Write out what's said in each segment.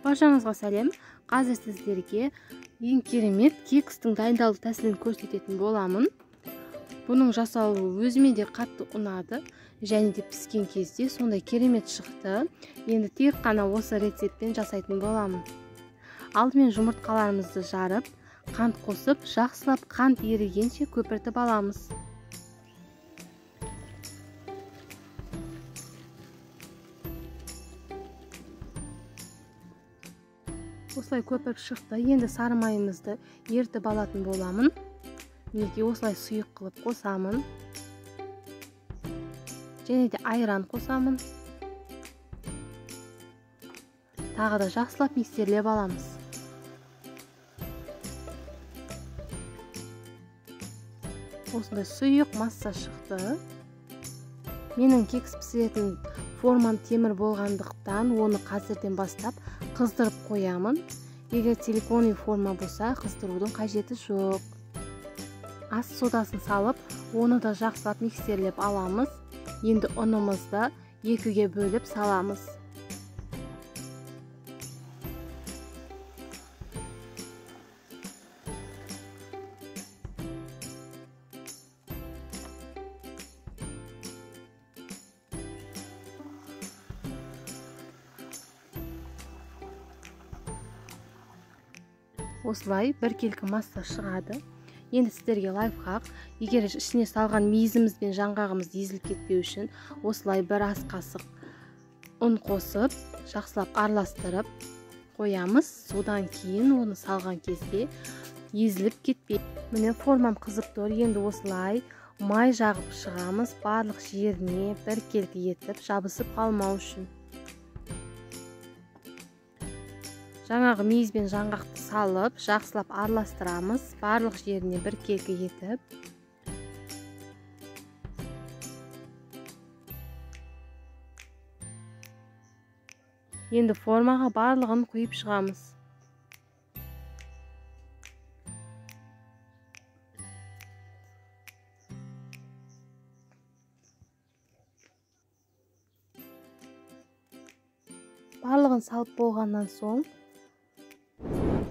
Баршаңызға сәлем. Қазір сіздерге ең керемет кекстің дайындалу тәсілін көрсететін боламын. Бұның жасалуы өзіме де қатты ұнады, және де піскен кезде сондай керемет шықты. Енді тек қана осы рецептпен жасайтын боламын. Алдымен жұмыртқаларымызды жарып, қант қосып, жақсылап қант ерігенше көпіртіп аламыз. Осылай көпіріп шықты. Енді сары майымызды ертіп алатын боламын. Неге осылай сұйық қылып қосамын. Және де айран қосамын. Тағы да жақсылап миксерлеп аламыз. Осындай сұйық масса шықты. Менің кекс пісіретін формам темір болғандықтан оны қазірден бастап қыздырып қоямын. Егер силиконий форма болса, қыздырудың қажеті жоқ. Ас содасын салып, оны да жақсылап миксерлеп аламыз. Енді ұнымызды екіге бөліп саламыз. Осылай біркелкі масса шығады. Енді сіздерге лайфхак, егер ішіне салған мейізіміз бен жаңғағымыз езіліп кетпеу үшін, осылай бір ас қасық ұн қосып, жақсылап араластырып қоямыз. Содан кейін оны салған кезде езіліп кетпейді. Міне формам қызып тұр. Енді осылай май жағып шығамыз, барлық жеріне біркелкі етіп жабысып қалмау үшін. Жаңағы мейіз бен жаңғақты салып, жақсылап араластырамыз, барлық жеріне біркелкі етіп. Енді формаға барлығын құйып шығамыз. Барлығын салып болғаннан соң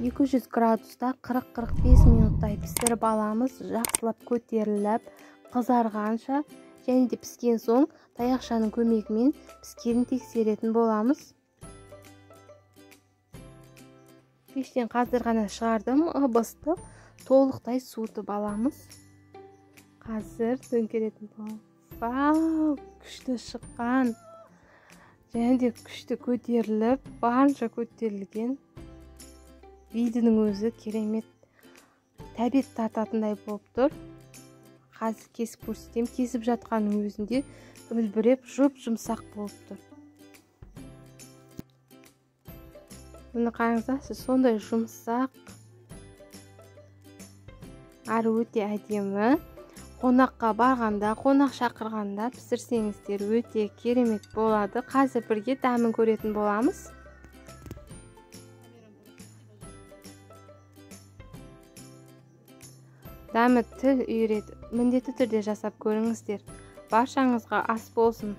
200 градуста 40-45 минуттай пісіріп аламыз. Жақсылап көтеріліп, қызарғанша, және де піскен соң таяқшаның көмегімен піскенін тексеретін боламыз. Пештен қазір ғана шығардым, ыбысты толықтай суытып аламыз. Қазір төңкеретін боламыз. Вау, күшті шыққан. Және де күшті көтеріліп, барынша көтерілген. Видінің өзі керемет тәбет тартатындай болып тұр. Қазір кесіп көрсетем. Кесіп жатқанның өзінде үлбіреп жұмсақ болып тұр. Мұны қараңыздаршы, сондай жұмсақ, әрі өте әдемі. Қонаққа барғанда, қонақ шақырғанда пісірсеңіздер өте керемет болады. Қазір бірге дәмін көретін боламыз. Дәмі тіл үйрет, міндетті түрде жасап көріңіздер. Баршаңызға ас болсын.